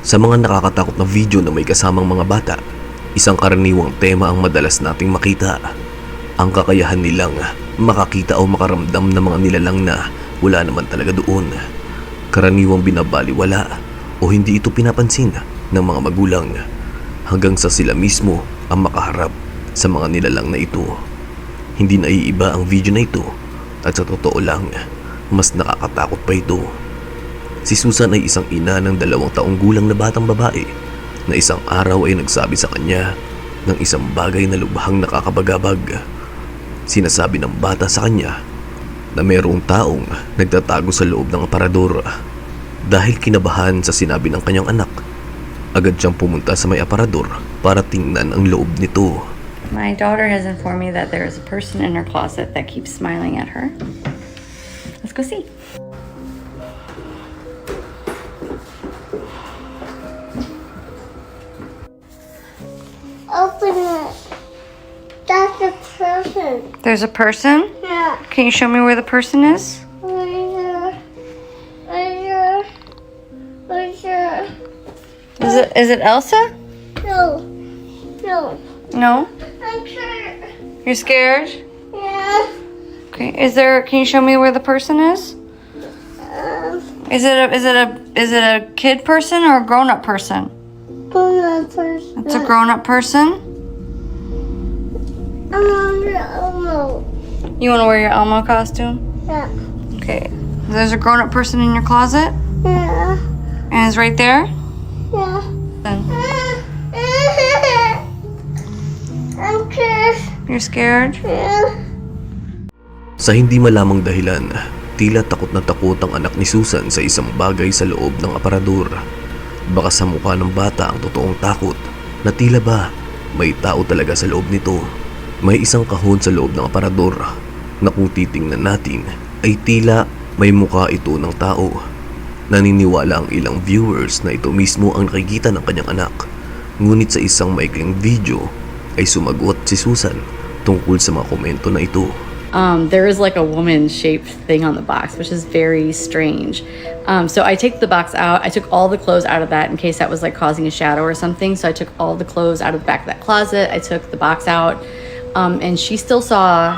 Sa mga nakakatakot na video na may kasamang mga bata, isang karaniwang tema ang madalas nating makita. Ang kakayahan nilang makakita o makaramdam ng mga nilalang na wala naman talaga doon. Karaniwang binabaliwala o hindi ito pinapansin ng mga magulang hanggang sa sila mismo ang makaharap sa mga nilalang na ito. Hindi naiiba ang video na ito at sa totoo lang, mas nakakatakot pa ito. Si Susan ay isang ina ng 2 taong gulang na batang babae na isang araw ay nagsabi sa kanya ng isang bagay na lubhang nakakabagabag. Sinasabi ng bata sa kanya na mayroong taong nagtatago sa loob ng aparador. Dahil kinabahan sa sinabi ng kanyang anak, agad siyang pumunta sa may aparador para tingnan ang loob nito. My daughter has informed me that there is a person in her closet that keeps smiling at her. Let's go see. Open it. That's a person. There's a person? Yeah. Can you show me where the person is? Right here. Right here. Right here. Is it Elsa? No. No. No? I'm sure. You're scared? Yeah. Okay. Can you show me where the person is? Is it a kid person or a grown-up person? Grown-up person. It's a grown-up person? I'm under Elmo. You want to wear your Elmo costume? Yeah. Okay. There's a grown-up person in your closet? Yeah. And it's right there? Yeah. Then I'm scared. you're scared? Yeah. Sa hindi malamang dahilan, tila takot na takot ang anak ni Susan sa isang bagay sa loob ng aparador. Baka sa mukha ng bata ang totoong takot na tila ba may tao talaga sa loob nito. May isang kahon sa loob ng aparador na kung titingnan natin ay tila may mukha ito ng tao. Naniniwala ang ilang viewers na ito mismo ang nakikita ng kanyang anak. Ngunit sa isang maikling video ay sumagot si Susan tungkol sa mga komento na ito. There is like a woman-shaped thing on the box, which is very strange. So I take the box out. I took all the clothes out of that in case that was like causing a shadow or something. So I took all the clothes out of the back of that closet. I took the box out, and she still saw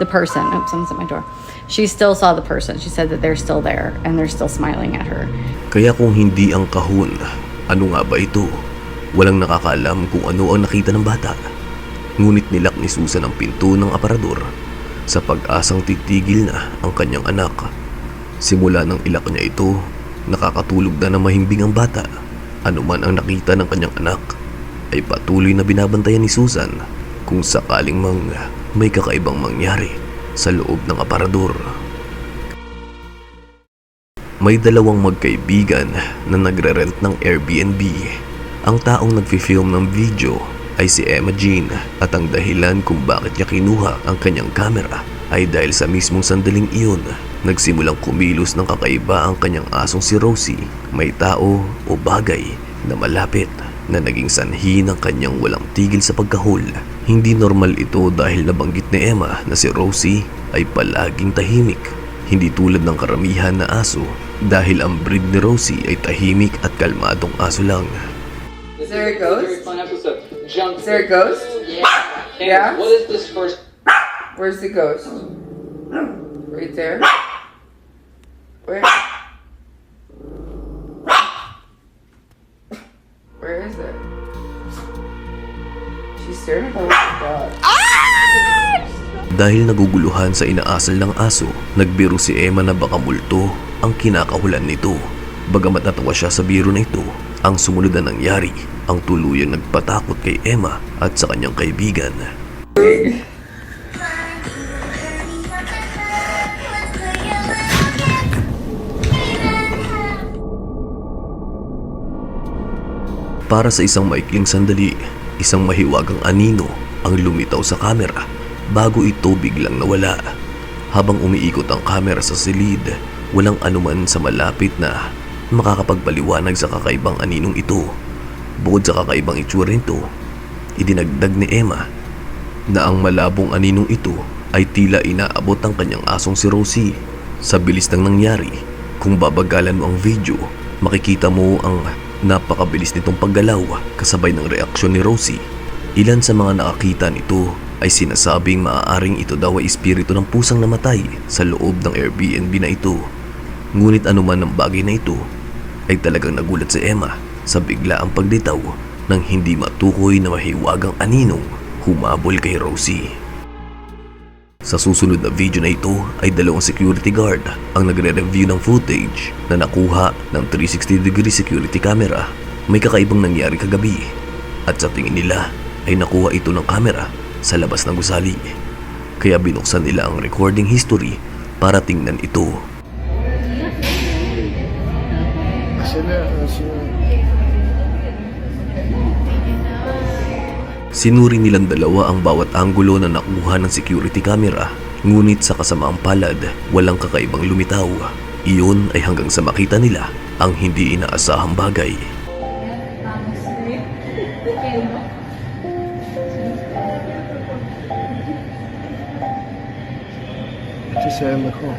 the person. Oops, someone's at my door. She still saw the person. She said that they're still there and they're still smiling at her. Kaya kung hindi ang kahon, ano nga ba ito? Walang nakakaalam kung ano ang nakita ng bata. Ngunit nilak ni Susan ang pinto ng aparador sa pag-asang titigil na ang kanyang anak. Simula ng ilak niya ito, nakakatulog na mahimbing ang bata. Ano man ang nakita ng kanyang anak, ay patuloy na binabantayan ni Susan kung sakaling may kakaibang mangyari sa loob ng aparador. May 2 magkaibigan na nagre-rent ng Airbnb. Ang taong nagfi-film ng video ay si Emma Jean at ang dahilan kung bakit niya kinuha ang kanyang camera ay dahil sa mismong sandaling iyon nagsimulang kumilos ng kakaiba ang kanyang asong si Rosie. May tao o bagay na malapit na naging sanhi ng kanyang walang tigil sa pagkahol. Hindi normal ito dahil nabanggit ni Emma na si Rosie ay palaging tahimik. Hindi tulad ng karamihan na aso dahil ang breed ni Rosie ay tahimik at kalmadong aso lang. Is there a ghost? Very fun episode. Jump. Is there a ghost? Yeah. Yeah? What is this first? Where's the ghost? Right there? Where? Where is it? She's staring at the dog. Dahil naguguluhan sa inaasal ng aso, nagbiro si Emma na baka multo ang kinakahulan nito. Bagamat natawa siya sa biro na ito, ang sumunod na nangyari ang tuluyang nagpatakot kay Emma at sa kanyang kaibigan. Para sa isang maikling sandali, isang mahiwagang anino ang lumitaw sa kamera bago ito biglang nawala. Habang umiikot ang kamera sa silid, walang anuman sa malapit na makakapagpaliwanag sa kakaibang aninong ito. Bukod sa kakaibang itsura nito, idinagdag ni Emma na ang malabong aninong ito ay tila inaabot ang kanyang asong si Rosie. Sa bilis ng nangyari, kung babagalan mo ang video, makikita mo ang Napakabilis nitong paggalaw kasabay ng reaksyon ni Rosie. Ilan sa mga nakakita nito ay sinasabing maaaring ito daw ay espiritu ng pusang namatay sa loob ng Airbnb na ito. Ngunit anuman ang bagay na ito ay talagang nagulat si Emma sa biglaang paglitaw ng hindi matukoy na mahiwagang aninong humabol kay Rosie. Sa susunod na video na ito ay dalawang security guard ang nagre-review ng footage na nakuha ng 360-degree security camera. May kakaibang nangyari kagabi at sa tingin nila ay nakuha ito ng camera sa labas ng gusali. Kaya binuksan nila ang recording history para tingnan ito. Sinuri nilang dalawa ang bawat anggulo na nakuha ng security camera, ngunit sa kasamaang palad, walang kakaibang lumitaw. Iyon ay hanggang sa makita nila ang hindi inaasahang bagay. Ito si Emma ko.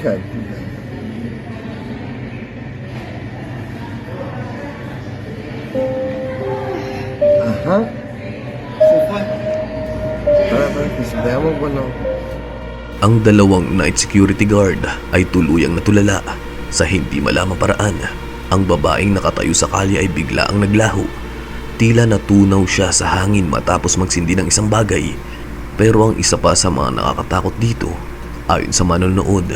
Okay. Aha. Sabihan mo ko no. Ang dalawang night security guard ay tuluyang natulala sa hindi malamang paraan. Ang babaeng nakatayo sa kalye ay bigla ang naglaho. Tila natunaw siya sa hangin matapos magsindi ng isang bagay. Pero ang isa pa sa mga nakakatakot dito, ayon sa manonood,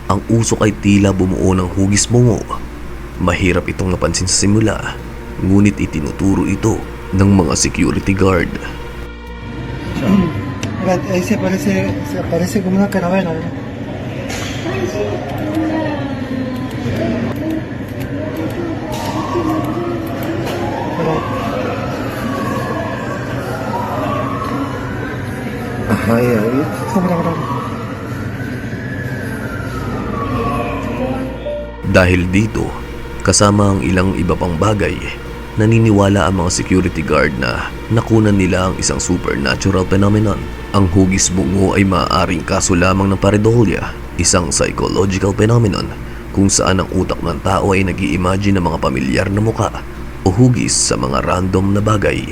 ang usok ay tila bumuo ng hugis bungo. Mahirap itong napansin sa simula, ngunit itinuturo ito ng mga security guard. Ese parece como una calavera, ¿no? Pero... Ay, ay. Dahil dito, kasama ang ilang iba pang bagay, naniniwala ang mga security guard na nakunan nila ang isang supernatural phenomenon. Ang hugis bungo ay maaaring kaso lamang ng pareidolia, isang psychological phenomenon kung saan ang utak ng tao ay nag-i-imagine ng mga pamilyar na muka o hugis sa mga random na bagay.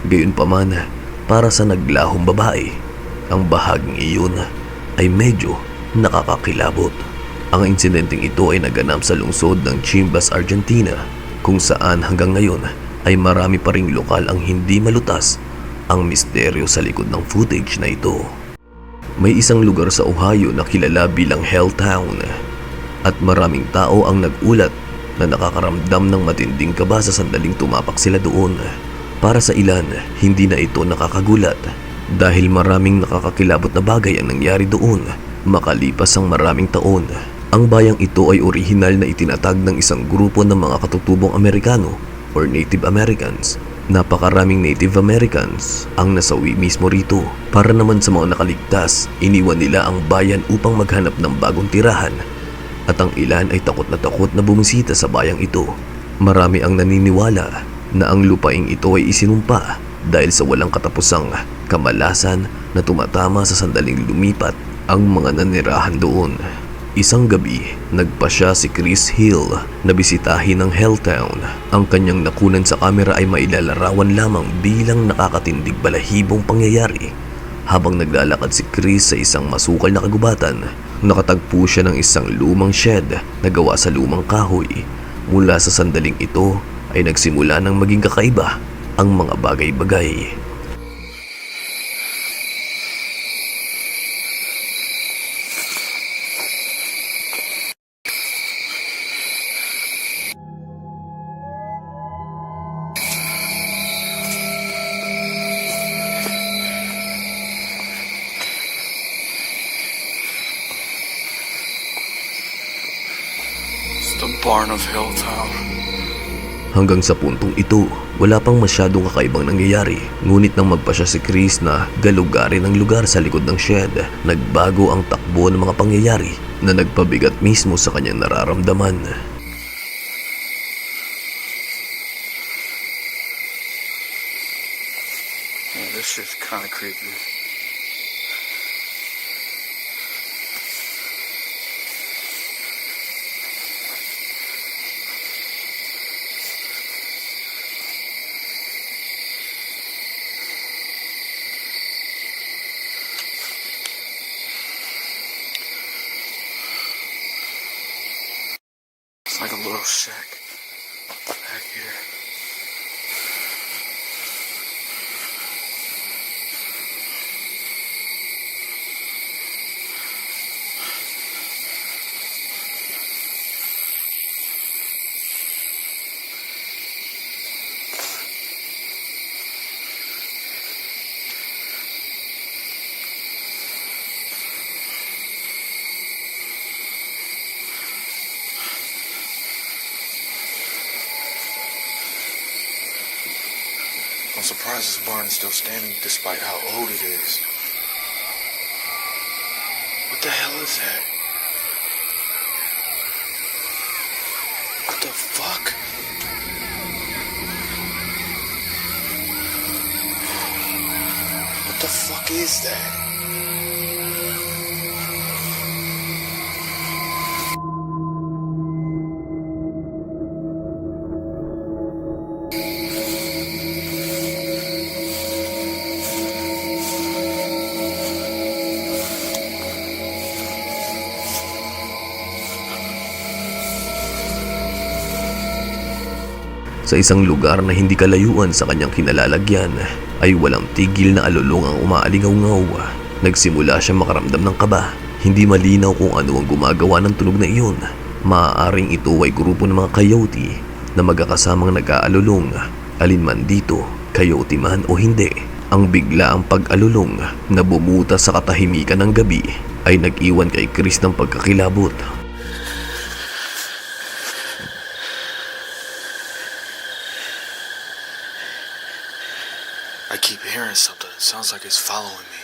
Gayunpaman, para sa naglahong babae, ang bahaging iyon ay medyo nakakakilabot. Ang insidenteng ito ay naganap sa lungsod ng Chimbas, Argentina, kung saan hanggang ngayon ay marami pa ring lokal ang hindi malutas ang misteryo sa likod ng footage na ito. May isang lugar sa Ohio na kilala bilang Helltown at maraming tao ang nagulat na nakakaramdam ng matinding kaba sa sandaling tumapak sila doon. Para sa ilan, hindi na ito nakakagulat dahil maraming nakakakilabot na bagay ang nangyari doon makalipas ang maraming taon. Ang bayang ito ay orihinal na itinatag ng isang grupo ng mga katutubong Amerikano or Native Americans. Napakaraming Native Americans ang nasawi mismo rito. Para naman sa mga nakaligtas, iniwan nila ang bayan upang maghanap ng bagong tirahan at ang ilan ay takot na bumisita sa bayang ito. Marami ang naniniwala na ang lupaing ito ay isinumpa dahil sa walang katapusang kamalasan na tumatama sa sandaling lumipat ang mga nanirahan doon. Isang gabi, nagpasya si Chris Hill na bisitahin ng Helltown. Ang kanyang nakunan sa kamera ay mailalarawan lamang bilang nakakatindig balahibong pangyayari. Habang naglalakad si Chris sa isang masukal na kagubatan, nakatagpo siya ng isang lumang shed na gawa sa lumang kahoy. Mula sa sandaling ito ay nagsimula ng maging kakaiba ang mga bagay-bagay. The Barn of Helltown. Hanggang sa puntong ito, wala pang masyadong kakaibang nangyayari. Ngunit nang magpasya si Chris na galugarin ang lugar sa likod ng shed, nagbago ang takbo ng mga pangyayari. na nagpabigat mismo sa kanyang nararamdaman. Yeah, this shit's kinda creepy. It's like a little shack back here. I'm surprised this barn is still standing despite how old it is. What the hell is that? What the fuck? What the fuck is that? Sa isang lugar na hindi kalayuan sa kanyang kinalalagyan ay walang tigil na alulong ang umaalingaw-ngaw. Nagsimula siya makaramdam ng kaba. Hindi malinaw kung ano ang gumagawa ng tunog na iyon. Maaaring ito ay grupo ng mga coyote na magkakasamang nag-aalulong. Alinman dito, coyote man o hindi, ang biglaang pag-alulong na bumuta sa katahimikan ng gabi ay nag-iwan kay Chris ng pagkakilabot. I keep hearing something. It sounds like it's following me.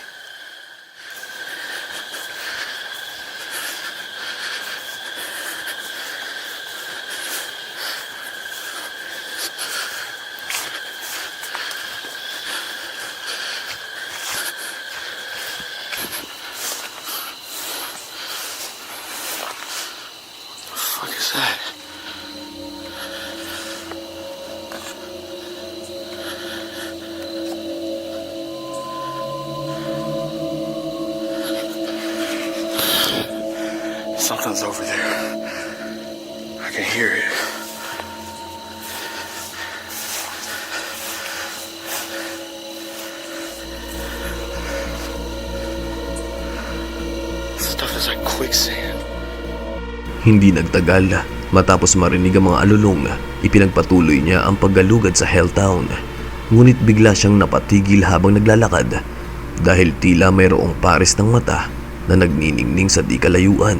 What the fuck is that? Something's over there. I can hear it. Stuff is like quicksand. Hindi nagtagal, matapos marinig ang mga alulong, ipinagpatuloy niya ang paggalugad sa Helltown. Ngunit bigla siyang napatigil habang naglalakad dahil tila mayroong pares ng mata na nagniningning sa di kalayuan.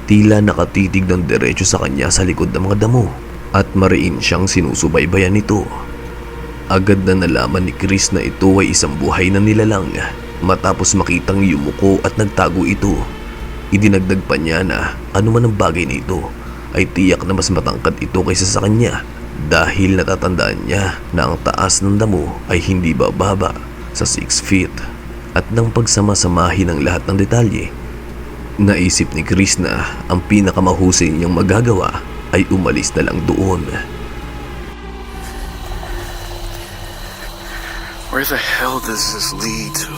Tila nakatitig ng diretso sa kanya sa likod ng mga damo at mariin siyang sinusubaybayan nito. Agad na nalaman ni Chris na ito ay isang buhay na nilalang matapos makitang yumuko at nagtago ito. Idinagdag pa niya na anuman ang bagay nito ay tiyak na mas matangkad ito kaysa sa kanya dahil natatandaan niya na ang taas ng damo ay hindi bababa sa 6 feet. At nang pagsamasamahin ng lahat ng detalye, naisip ni Chris na ang pinakamahusay niyang magagawa ay umalis na lang doon. Where the hell does this lead to?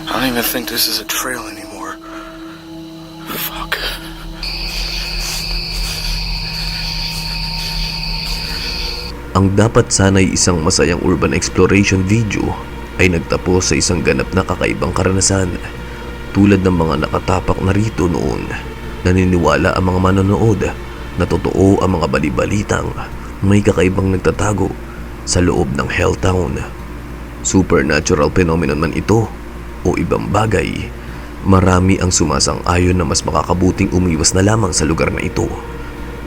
I don't even think this is a trail anymore. Fuck. Ang dapat sana'y isang masayang urban exploration video ay nagtapos sa isang ganap na kakaibang karanasan. Tulad ng mga nakatapak na rito noon, naniniwala ang mga manonood na totoo ang mga balibalitang may kakaibang nagtatago sa loob ng Helltown. Supernatural phenomenon man ito o ibang bagay, marami ang sumasang-ayon na mas makakabuting umiwas na lamang sa lugar na ito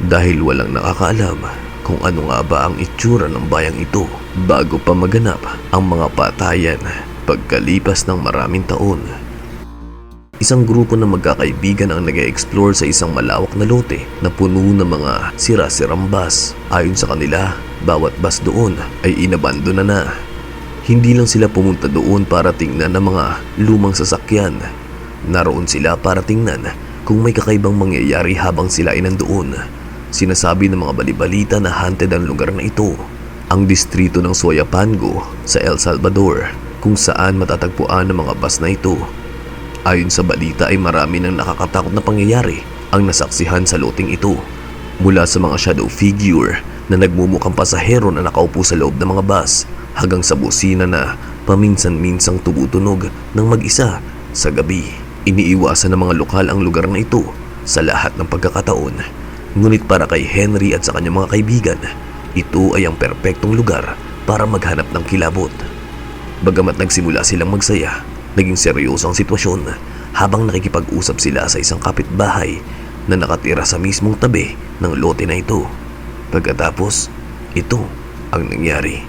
dahil walang nakakaalam kung ano nga ba ang itsura ng bayang ito bago pa maganap ang mga patayan pagkalipas ng maraming taon. Isang grupo ng magkakaibigan ang nag-e-explore sa isang malawak na lote na puno ng mga sira-sirang bus. Ayon sa kanila, bawat bus doon ay inabandona na. Hindi lang sila pumunta doon para tingnan ng mga lumang sasakyan. Naroon sila para tingnan kung may kakaibang mangyayari habang sila ay nandoon. Sinasabi ng mga balibalita na haunted ang lugar na ito, ang distrito ng Soyapango sa El Salvador, kung saan matatagpuan ng mga bus na ito. Ayon sa balita ay marami ng nakakatakot na pangyayari ang nasaksihan sa loteng ito. Mula sa mga shadow figure na nagmumukhang pasahero na nakaupo sa loob ng mga bus hanggang sa busina na paminsan-minsang tumutunog ng mag-isa sa gabi. Iniiwasan ng mga lokal ang lugar na ito sa lahat ng pagkakataon. Ngunit para kay Henry at sa kanyang mga kaibigan, ito ay ang perpektong lugar para maghanap ng kilabot. Bagamat nagsimula silang magsaya, naging seryoso ang sitwasyon habang nakikipag-usap sila sa isang kapitbahay na nakatira sa mismong tabi ng lote na ito. Pagkatapos, ito ang nangyari.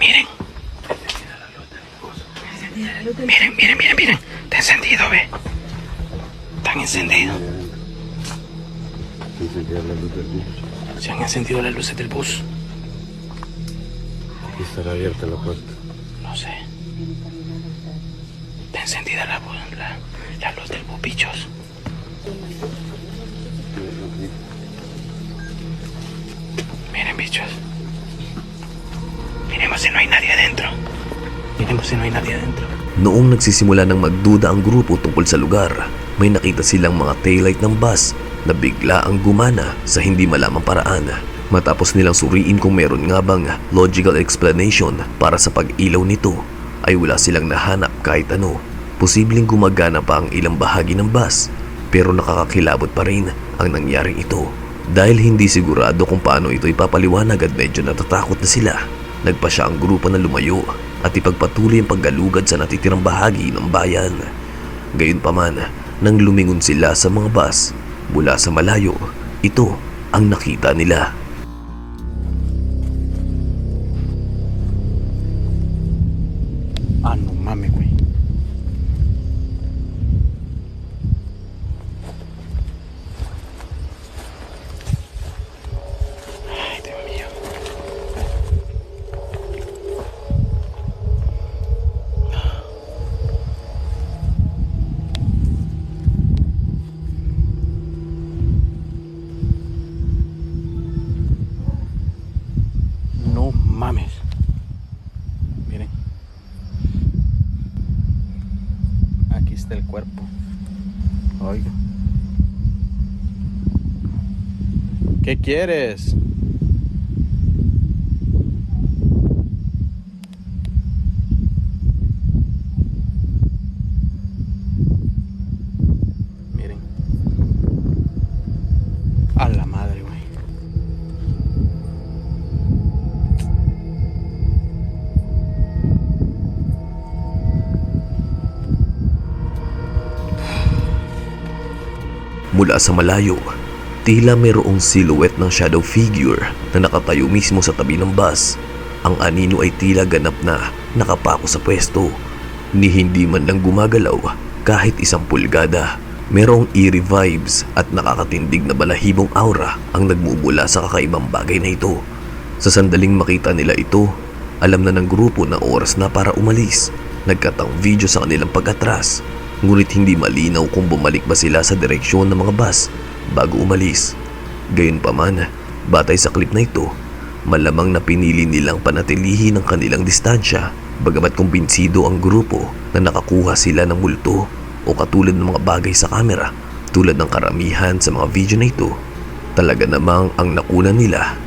Miren. Está encendido, ve. Están encendidos. Se han encendido las luces del bus. Y estará abierta la puerta. No sé. Está encendida la luz del bus, bichos. Miren, bichos. Miremos si no hay nadie adentro. Noong nagsisimula ng magduda ang grupo tungkol sa lugar, may nakita silang mga taillight ng bus na bigla ang gumana sa hindi malamang paraan. Matapos nilang suriin kung meron nga bang logical explanation para sa pag-ilaw nito, ay wala silang nahanap kahit ano. Posibleng gumagana pa ang ilang bahagi ng bus, pero nakakakilabot pa rin ang nangyaring ito. Dahil hindi sigurado kung paano ito ipapaliwanag at medyo natatakot na sila, nagpa siya ang grupo na lumayo at ipagpatuloy ang paggalugad sa natitirang bahagi ng bayan. Gayunpaman, nang lumingon sila sa mga bus mula sa malayo, ito ang nakita nila. Ah, no mames, güey. Ay, Dios mío. No mames. Miren. Aquí está el cuerpo. Oiga. ¿Qué quieres? Miren. A la madre, güey. Mula sa malayo, tila mayroong silhouette ng shadow figure na nakatayo mismo sa tabi ng bus. Ang anino ay tila ganap na nakapako sa pwesto, ni hindi man lang gumagalaw kahit isang pulgada. Merong eerie vibes at nakakatindig na balahibong aura ang nagmumula sa kakaibang bagay na ito. Sa sandaling makita nila ito, alam na ng grupo na oras na para umalis. Nagkatang video sa kanilang pag-atras, ngunit hindi malinaw kung bumalik ba sila sa direksyon ng mga bus bago umalis. Gayunpaman, batay sa clip na ito, malamang na pinili nilang panatilihin ang kanilang distansya, bagamat kumbinsido ang grupo na nakakuha sila ng multo o katulad ng mga bagay sa kamera. Tulad ng karamihan sa mga video na ito, talaga namang ang nakunan nila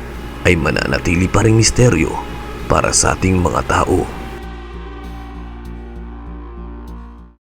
ay mananatili pa ring misteryo para sa ating mga tao.